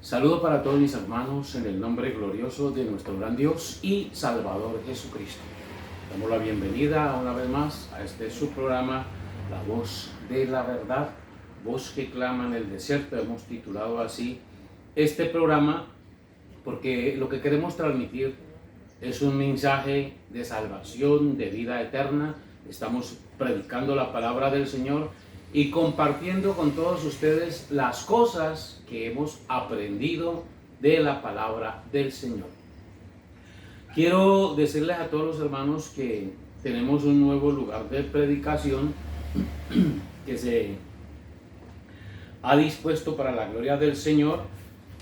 Saludo para todos mis hermanos en el nombre glorioso de nuestro gran Dios y Salvador Jesucristo. Damos la bienvenida una vez más a este su programa, La Voz de la Verdad, voz que clama en el desierto. Hemos titulado así este programa porque lo que queremos transmitir es un mensaje de salvación, de vida eterna. Estamos predicando la palabra del Señor y compartiendo con todos ustedes las cosas que hemos aprendido de la palabra del Señor. Quiero decirles a todos los hermanos que tenemos un nuevo lugar de predicación que se ha dispuesto para la gloria del Señor,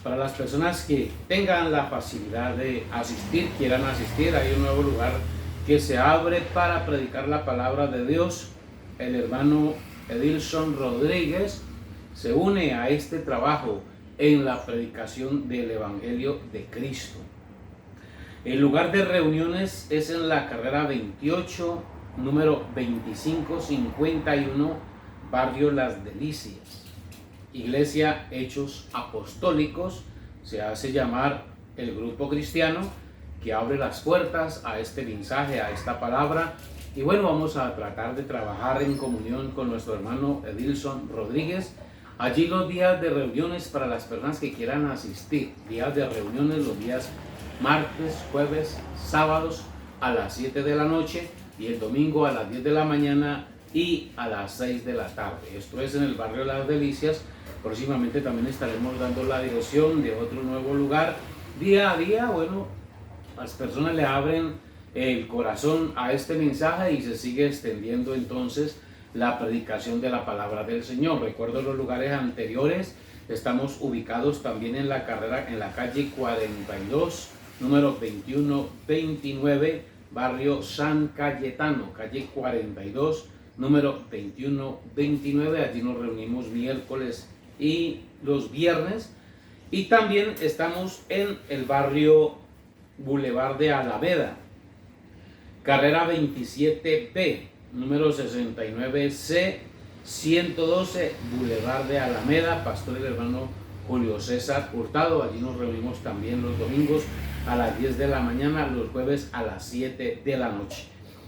para las personas que tengan la facilidad de asistir, quieran asistir. Hay un nuevo lugar que se abre para predicar la palabra de Dios. El hermano Edilson Rodríguez se une a este trabajo en la predicación del Evangelio de Cristo. El lugar de reuniones es en la carrera 28, número 2551, barrio Las Delicias. Iglesia Hechos Apostólicos, se hace llamar el grupo cristiano que abre las puertas a este mensaje, a esta palabra. Y bueno, vamos a tratar de trabajar en comunión con nuestro hermano Edilson Rodríguez. Allí los días de reuniones para las personas que quieran asistir. Días de reuniones los días martes, jueves, sábados a las 7 de la noche y el domingo a las 10 de la mañana y a las 6 de la tarde. Esto es en el barrio Las Delicias. Próximamente también estaremos dando la dirección de otro nuevo lugar. Día a día, bueno, las personas le abren el corazón a este mensaje y se sigue extendiendo entonces la predicación de la palabra del Señor. Recuerdo los lugares anteriores. Estamos ubicados también en la carrera, en la calle 42, número 2129, barrio San Cayetano, calle 42, número 2129. Allí nos reunimos miércoles y los viernes. Y también estamos en el barrio Boulevard de Alameda, carrera 27B, número 69C, 112, Boulevard de Alameda, pastor el hermano Julio César Hurtado. Allí nos reunimos también los domingos a las 10 de la mañana, los jueves a las 7 de la noche.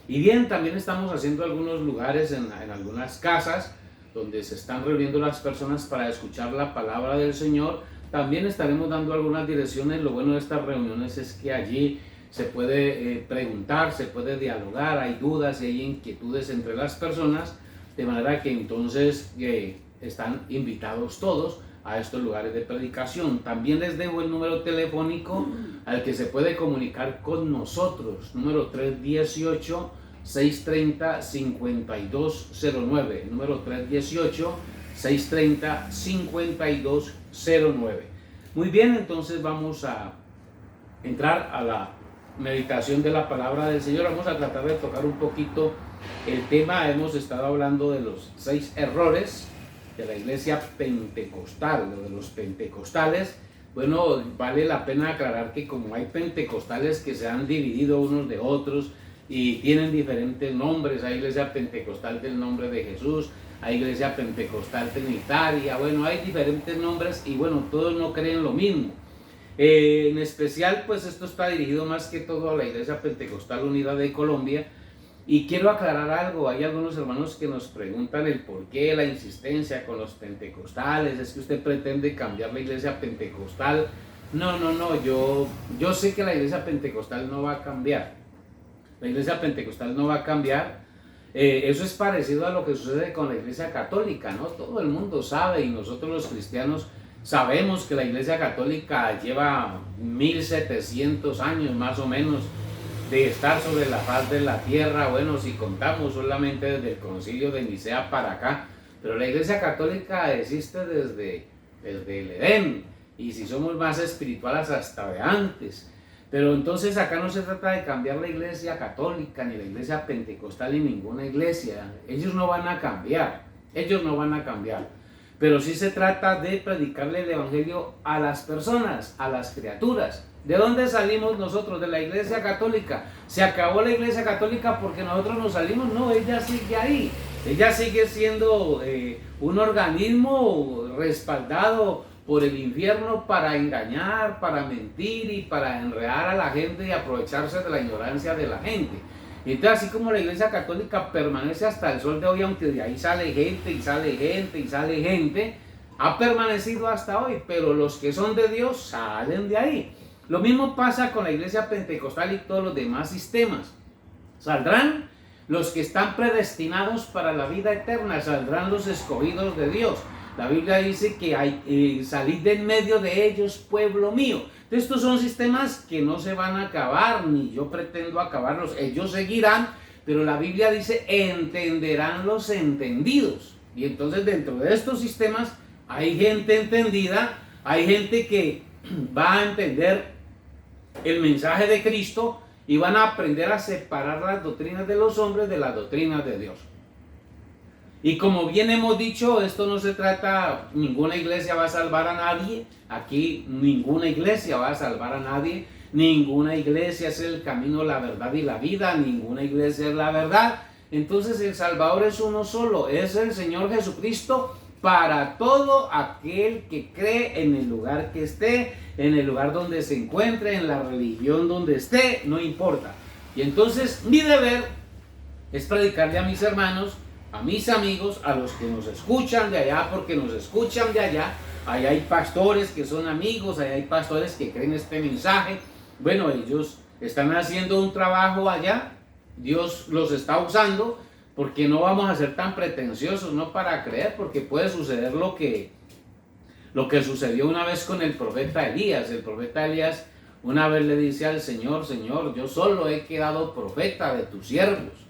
Y bien, también estamos haciendo algunos lugares en algunas casas donde se están reuniendo las personas para escuchar la palabra del Señor. También estaremos dando algunas direcciones. Lo bueno de estas reuniones es que allí se puede preguntar, se puede dialogar, hay dudas y hay inquietudes entre las personas, de manera que entonces están invitados todos a estos lugares de predicación. También les dejo el número telefónico al que se puede comunicar con nosotros, número 318-630-5209, número 318-630-5209. Muy bien, entonces vamos a entrar a la meditación de la palabra del Señor. Vamos a tratar de tocar un poquito el tema. Hemos estado hablando de los 6 errores de la iglesia pentecostal, de los pentecostales. Bueno, vale la pena aclarar que como hay pentecostales que se han dividido unos de otros y tienen diferentes nombres, hay iglesia pentecostal del nombre de Jesús, hay iglesia pentecostal trinitaria, bueno, hay diferentes nombres y bueno, todos no creen lo mismo. En especial, pues esto está dirigido más que todo a la Iglesia Pentecostal Unida de Colombia. Y quiero aclarar algo. Hay algunos hermanos que nos preguntan el por qué, la insistencia con los pentecostales. Es que usted pretende cambiar la Iglesia Pentecostal. No, yo sé que la Iglesia Pentecostal no va a cambiar. La Iglesia Pentecostal no va a cambiar. Eso es parecido a lo que sucede con la Iglesia Católica, ¿no? Todo el mundo sabe y nosotros los cristianos sabemos que la Iglesia Católica lleva 1700 años más o menos de estar sobre la faz de la tierra. Bueno, si contamos solamente desde el Concilio de Nicea para acá, pero la Iglesia Católica existe desde el Edén, y si somos más espirituales hasta de antes. Pero entonces acá no se trata de cambiar la Iglesia Católica ni la Iglesia Pentecostal ni ninguna iglesia. Ellos no van a cambiar, pero sí se trata de predicarle el Evangelio a las personas, a las criaturas. ¿De dónde salimos nosotros? De la Iglesia Católica. ¿Se acabó la Iglesia Católica porque nosotros nos salimos? No, ella sigue ahí. Ella sigue siendo un organismo respaldado por el infierno para engañar, para mentir y para enredar a la gente y aprovecharse de la ignorancia de la gente. Entonces, así como la Iglesia Católica permanece hasta el sol de hoy, aunque de ahí sale gente y sale gente y sale gente, ha permanecido hasta hoy, pero los que son de Dios salen de ahí. Lo mismo pasa con la Iglesia Pentecostal y todos los demás sistemas. Saldrán los que están predestinados para la vida eterna, saldrán los escogidos de Dios. La Biblia dice que hay salid de en medio de ellos, pueblo mío. Estos son sistemas que no se van a acabar, ni yo pretendo acabarlos. Ellos seguirán, pero la Biblia dice, entenderán los entendidos. Y entonces dentro de estos sistemas hay gente entendida, hay gente que va a entender el mensaje de Cristo y van a aprender a separar las doctrinas de los hombres de las doctrinas de Dios. Y como bien hemos dicho, esto no se trata, ninguna iglesia va a salvar a nadie, aquí ninguna iglesia va a salvar a nadie, ninguna iglesia es el camino, la verdad y la vida, ninguna iglesia es la verdad. Entonces el Salvador es uno solo, es el Señor Jesucristo para todo aquel que cree en el lugar que esté, en el lugar donde se encuentre, en la religión donde esté, no importa. Y entonces mi deber es predicarle a mis hermanos, a mis amigos, a los que nos escuchan de allá, porque nos escuchan de allá. Allá hay pastores que son amigos, allá hay pastores que creen este mensaje. Bueno, ellos están haciendo un trabajo allá, Dios los está usando, porque no vamos a ser tan pretenciosos, no para creer, porque puede suceder lo que sucedió una vez con el profeta Elías. El profeta Elías una vez le dice al Señor, Señor, yo solo he quedado profeta de tus siervos.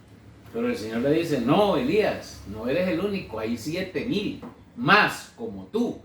Pero el Señor le dice, no, Elías, no eres el único, hay 7,000 más como tú,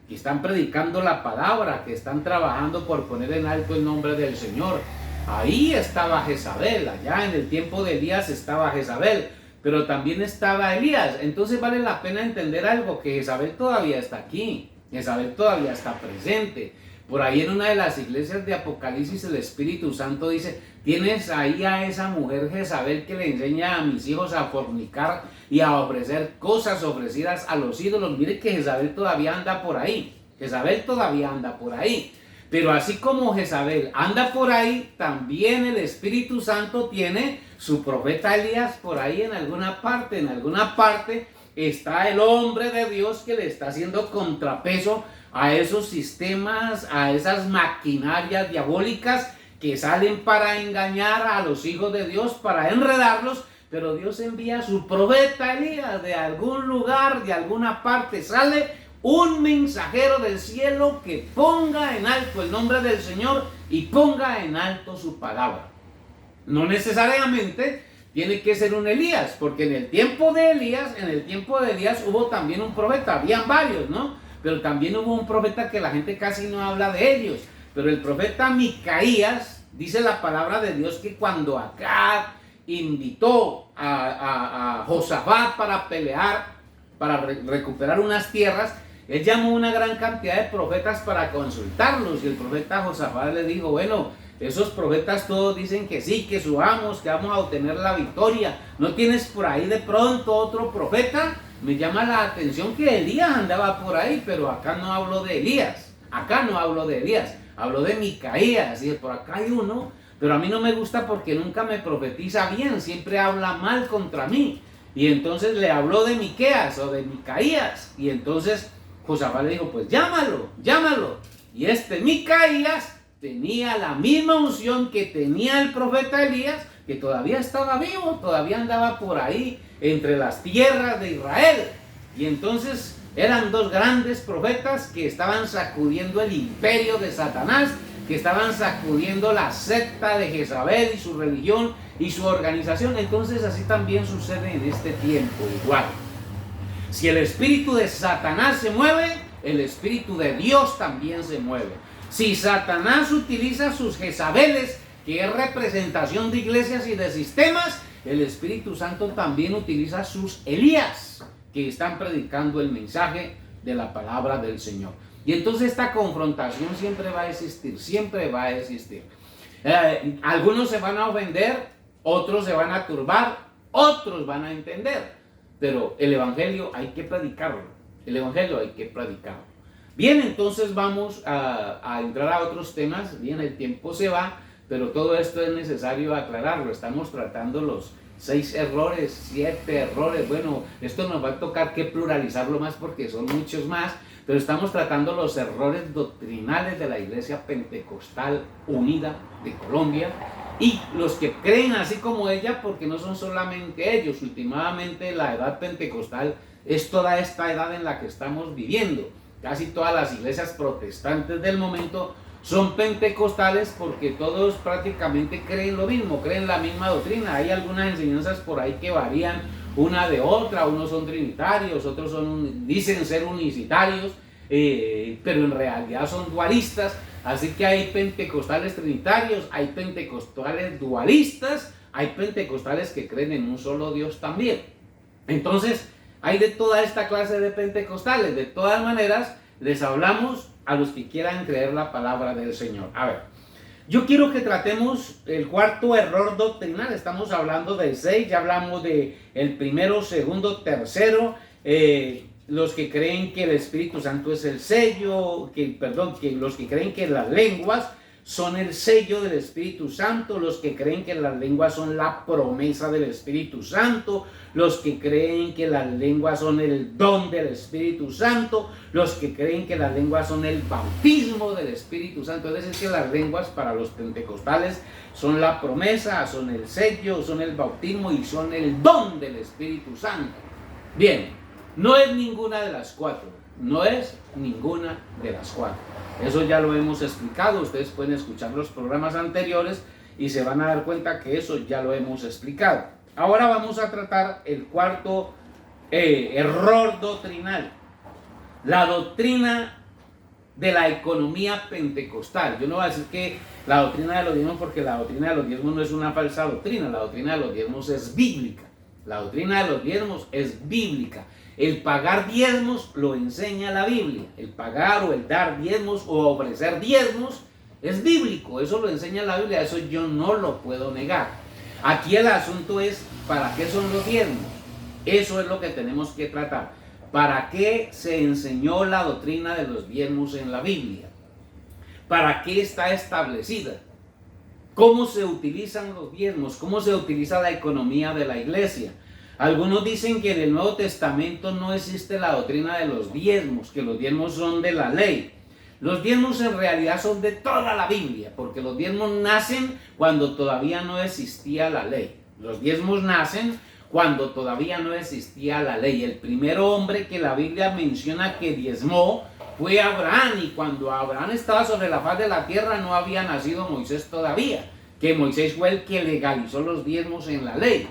que están predicando la palabra, que están trabajando por poner en alto el nombre del Señor. Ahí estaba Jezabel, allá en el tiempo de Elías estaba Jezabel, pero también estaba Elías. Entonces vale la pena entender algo, que Jezabel todavía está aquí, Jezabel todavía está presente. Por ahí en una de las iglesias de Apocalipsis el Espíritu Santo dice, tienes ahí a esa mujer Jezabel que le enseña a mis hijos a fornicar y a ofrecer cosas ofrecidas a los ídolos. Mire que Jezabel todavía anda por ahí, Jezabel todavía anda por ahí. Pero así como Jezabel anda por ahí, también el Espíritu Santo tiene su profeta Elías por ahí en alguna parte está el hombre de Dios que le está haciendo contrapeso a esos sistemas, a esas maquinarias diabólicas que salen para engañar a los hijos de Dios, para enredarlos. Pero Dios envía a su profeta Elías de algún lugar, de alguna parte, sale un mensajero del cielo que ponga en alto el nombre del Señor y ponga en alto su palabra. No necesariamente tiene que ser un Elías, porque en el tiempo de Elías hubo también un profeta, habían varios, ¿no? Pero también hubo un profeta que la gente casi no habla de ellos. Pero el profeta Micaías, dice la palabra de Dios, que cuando Acab invitó a Josafat para pelear, para recuperar unas tierras, él llamó una gran cantidad de profetas para consultarlos. Y el profeta Josafat le dijo, bueno, esos profetas todos dicen que sí, que subamos, que vamos a obtener la victoria. ¿No tienes por ahí de pronto otro profeta? Me llama la atención que Elías andaba por ahí, pero acá no hablo de Elías. Hablo de Micaías. Y por acá hay uno, pero a mí no me gusta porque nunca me profetiza bien, siempre habla mal contra mí. Y entonces le habló de Miqueas o de Micaías. Y entonces Josafat le dijo, pues llámalo. Y este Micaías tenía la misma unción que tenía el profeta Elías, que todavía estaba vivo, todavía andaba por ahí entre las tierras de Israel. Y entonces eran dos grandes profetas que estaban sacudiendo el imperio de Satanás, que estaban sacudiendo la secta de Jezabel y su religión y su organización. Entonces así también sucede en este tiempo igual. Si el espíritu de Satanás se mueve, el espíritu de Dios también se mueve. Si Satanás utiliza sus Jezabeles, que es representación de iglesias y de sistemas, el Espíritu Santo también utiliza sus Elías, que están predicando el mensaje de la palabra del Señor. Y entonces esta confrontación siempre va a existir. Algunos se van a ofender, otros se van a turbar, otros van a entender. Pero el Evangelio hay que predicarlo. Bien, entonces vamos a entrar a otros temas. Bien, el tiempo se va, pero todo esto es necesario aclararlo. Estamos tratando los 6 errores, 7 errores. Bueno, esto nos va a tocar que pluralizarlo más porque son muchos más, pero estamos tratando los errores doctrinales de la Iglesia Pentecostal Unida de Colombia y los que creen así como ella, porque no son solamente ellos. Últimamente la edad pentecostal es toda esta edad en la que estamos viviendo. Casi todas las iglesias protestantes del momento son pentecostales porque todos prácticamente creen lo mismo, creen la misma doctrina. Hay algunas enseñanzas por ahí que varían una de otra, unos son trinitarios, otros dicen ser unicitarios, pero en realidad son dualistas. Así que hay pentecostales trinitarios, hay pentecostales dualistas, hay pentecostales que creen en un solo Dios también. Entonces, hay de toda esta clase de pentecostales. De todas maneras, les hablamos a los que quieran creer la palabra del Señor. A ver, yo quiero que tratemos el cuarto error doctrinal. Estamos hablando del 6, ya hablamos de el primero, segundo, tercero. Los que creen que el Espíritu Santo es el sello, que los que creen que las lenguas son el sello del Espíritu Santo, los que creen que las lenguas son la promesa del Espíritu Santo, los que creen que las lenguas son el don del Espíritu Santo, los que creen que las lenguas son el bautismo del Espíritu Santo. Es decir, que las lenguas para los pentecostales son la promesa, son el sello, son el bautismo y son el don del Espíritu Santo. Bien, no es ninguna de las cuatro, no es ninguna de las cuatro. Eso ya lo hemos explicado, ustedes pueden escuchar los programas anteriores y se van a dar cuenta que eso ya lo hemos explicado. Ahora vamos a tratar el cuarto error doctrinal, la doctrina de la economía pentecostal. Yo no voy a decir que la doctrina de los diezmos, porque la doctrina de los diezmos no es una falsa doctrina, la doctrina de los diezmos es bíblica. La doctrina de los diezmos es bíblica. El pagar diezmos lo enseña la Biblia. El pagar o el dar diezmos o ofrecer diezmos es bíblico. Eso lo enseña la Biblia. Eso yo no lo puedo negar. Aquí el asunto es, ¿para qué son los diezmos? Eso es lo que tenemos que tratar. ¿Para qué se enseñó la doctrina de los diezmos en la Biblia? ¿Para qué está establecida? ¿Cómo se utilizan los diezmos? ¿Cómo se utiliza la economía de la iglesia? Algunos dicen que en el Nuevo Testamento no existe la doctrina de los diezmos, que los diezmos son de la ley. Los diezmos en realidad son de toda la Biblia, porque los diezmos nacen cuando todavía no existía la ley. Los diezmos nacen cuando todavía no existía la ley. El primer hombre que la Biblia menciona que diezmó fue Abraham, y cuando Abraham estaba sobre la faz de la tierra no había nacido Moisés todavía, que Moisés fue el que legalizó los diezmos en la ley.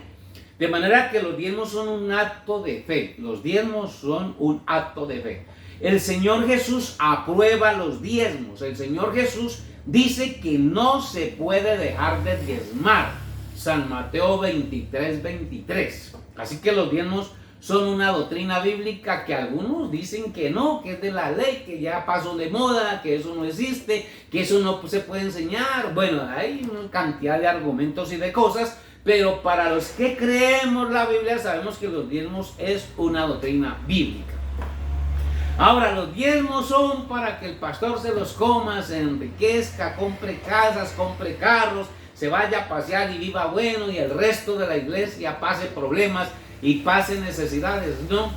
De manera que los diezmos son un acto de fe. Los diezmos son un acto de fe. El Señor Jesús aprueba los diezmos. El Señor Jesús dice que no se puede dejar de diezmar. San Mateo 23, 23. Así que los diezmos son una doctrina bíblica que algunos dicen que no, que es de la ley, que ya pasó de moda, que eso no existe, que eso no se puede enseñar. Bueno, hay una cantidad de argumentos y de cosas. Pero para los que creemos la Biblia sabemos que los diezmos es una doctrina bíblica. Ahora, los diezmos son para que el pastor se los coma, se enriquezca, compre casas, compre carros, se vaya a pasear y viva bueno, y el resto de la iglesia pase problemas y pase necesidades. No,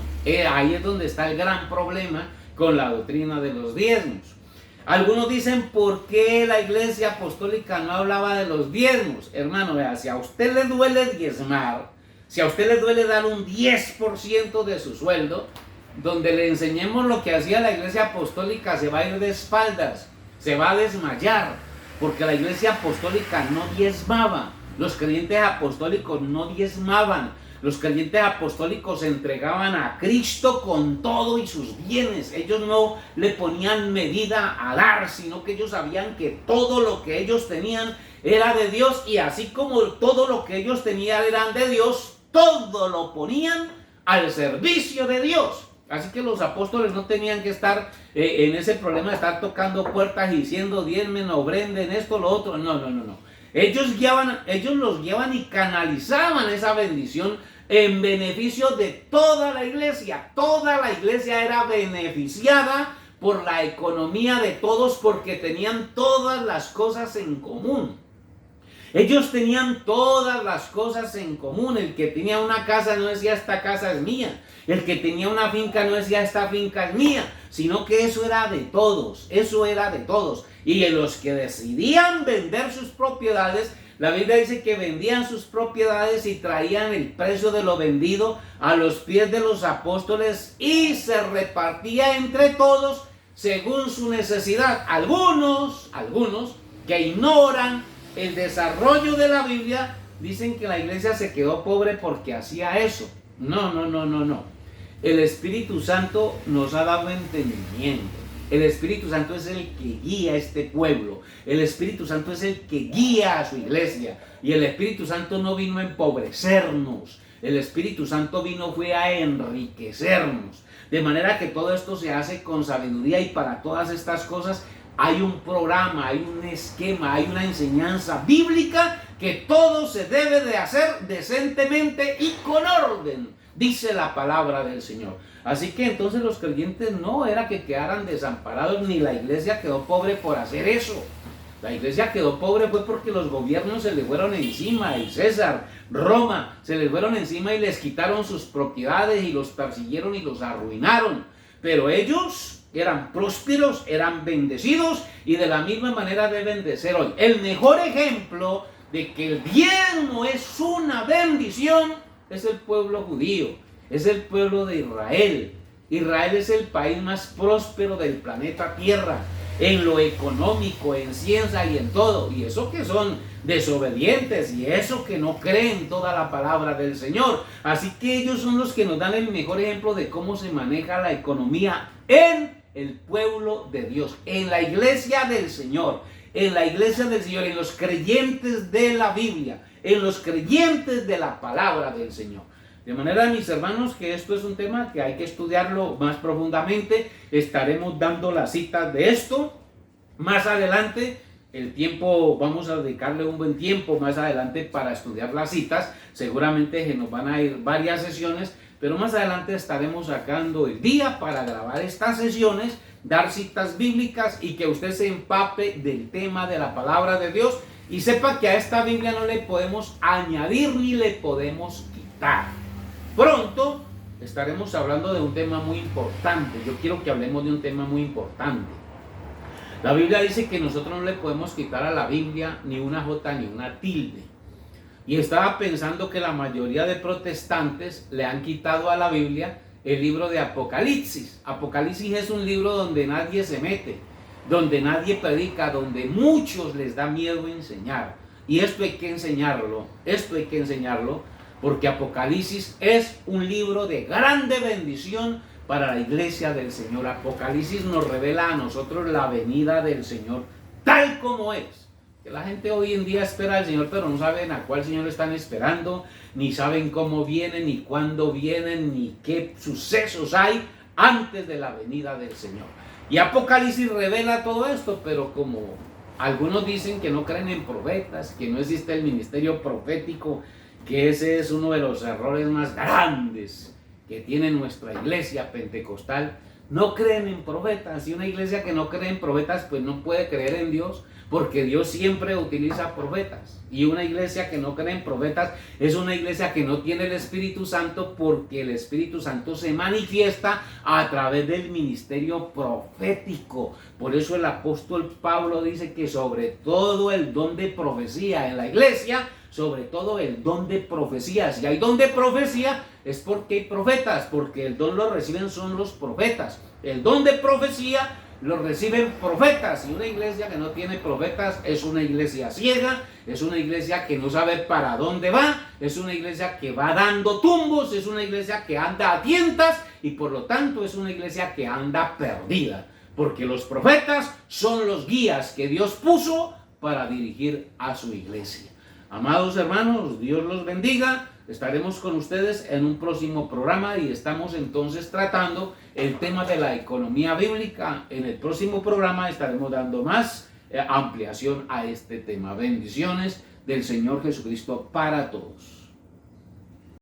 ahí es donde está el gran problema con la doctrina de los diezmos. Algunos dicen, ¿por qué la iglesia apostólica no hablaba de los diezmos? Hermano, vea, si a usted le duele diezmar, si a usted le duele dar un 10% de su sueldo, donde le enseñemos lo que hacía la iglesia apostólica, se va a ir de espaldas, se va a desmayar, porque la iglesia apostólica no diezmaba, los creyentes apostólicos no diezmaban. Los creyentes apostólicos se entregaban a Cristo con todo y sus bienes. Ellos no le ponían medida a dar, sino que ellos sabían que todo lo que ellos tenían era de Dios, y así como todo lo que ellos tenían eran de Dios, todo lo ponían al servicio de Dios. Así que los apóstoles no tenían que estar en ese problema de estar tocando puertas y diciendo diezmen, ofrenden esto, lo otro. No. Ellos los guiaban y canalizaban esa bendición en beneficio de toda la iglesia. Toda la iglesia era beneficiada por la economía de todos porque tenían todas las cosas en común. Ellos tenían todas las cosas en común. El que tenía una casa no decía esta casa es mía. El que tenía una finca no decía esta finca es mía, sino que eso era de todos, eso era de todos. Y en los que decidían vender sus propiedades, la Biblia dice que vendían sus propiedades y traían el precio de lo vendido a los pies de los apóstoles y se repartía entre todos según su necesidad. Algunos que ignoran el desarrollo de la Biblia dicen que la iglesia se quedó pobre porque hacía eso. No. El Espíritu Santo nos ha dado entendimiento. El Espíritu Santo es el que guía a este pueblo. El Espíritu Santo es el que guía a su iglesia. Y el Espíritu Santo no vino a empobrecernos. El Espíritu Santo fue a enriquecernos. De manera que todo esto se hace con sabiduría y para todas estas cosas hay un programa, hay un esquema, hay una enseñanza bíblica que todo se debe de hacer decentemente y con orden, dice la palabra del Señor. Así que entonces los creyentes no era que quedaran desamparados, ni la iglesia quedó pobre por hacer eso. La iglesia quedó pobre fue porque los gobiernos se le fueron encima, el César, Roma, se les fueron encima y les quitaron sus propiedades y los persiguieron y los arruinaron. Pero ellos eran prósperos, eran bendecidos y de la misma manera deben de ser hoy. El mejor ejemplo de que el diezmo es una bendición es el pueblo judío, es el pueblo de Israel. Israel es el país más próspero del planeta Tierra, en lo económico, en ciencia y en todo. Y eso que son desobedientes y eso que no creen toda la palabra del Señor. Así que ellos son los que nos dan el mejor ejemplo de cómo se maneja la economía en el pueblo de Dios, en la iglesia del Señor, en la iglesia del Señor, en los creyentes de la Biblia, en los creyentes de la palabra del Señor. De manera, mis hermanos, que esto es un tema que hay que estudiarlo más profundamente. Estaremos dando las citas de esto más adelante. El tiempo, vamos a dedicarle un buen tiempo más adelante para estudiar las citas. Seguramente que nos van a ir varias sesiones, pero más adelante estaremos sacando el día para grabar estas sesiones, dar citas bíblicas y que usted se empape del tema de la palabra de Dios y sepa que a esta Biblia no le podemos añadir ni le podemos quitar. Pronto estaremos hablando de un tema muy importante. Yo quiero que hablemos de un tema muy importante. La Biblia dice que nosotros no le podemos quitar a la Biblia ni una jota ni una tilde. Y estaba pensando que la mayoría de protestantes le han quitado a la Biblia el libro de Apocalipsis. Apocalipsis es un libro donde nadie se mete, donde nadie predica, donde muchos les da miedo enseñar. Y esto hay que enseñarlo, porque Apocalipsis es un libro de grande bendición para la iglesia del Señor. Apocalipsis nos revela a nosotros la venida del Señor tal como es. Que la gente hoy en día espera al Señor, pero no saben a cuál Señor están esperando, ni saben cómo vienen, ni cuándo vienen, ni qué sucesos hay antes de la venida del Señor. Y Apocalipsis revela todo esto, pero como algunos dicen que no creen en profetas, que no existe el ministerio profético, que ese es uno de los errores más grandes que tiene nuestra iglesia pentecostal. No creen en profetas, y una iglesia que no cree en profetas pues no puede creer en Dios, porque Dios siempre utiliza profetas. Y una iglesia que no cree en profetas es una iglesia que no tiene el Espíritu Santo, porque el Espíritu Santo se manifiesta a través del ministerio profético. Por eso el apóstol Pablo dice que sobre todo el don de profecía en la iglesia, sobre todo el don de profecía. Si hay don de profecía es porque hay profetas, porque el don lo reciben son los profetas. El don de profecía lo reciben profetas, y una iglesia que no tiene profetas es una iglesia ciega, es una iglesia que no sabe para dónde va, es una iglesia que va dando tumbos, es una iglesia que anda a tientas y por lo tanto es una iglesia que anda perdida, porque los profetas son los guías que Dios puso para dirigir a su iglesia. Amados hermanos, Dios los bendiga. Estaremos con ustedes en un próximo programa y estamos entonces tratando el tema de la economía bíblica. En el próximo programa estaremos dando más ampliación a este tema. Bendiciones del Señor Jesucristo para todos.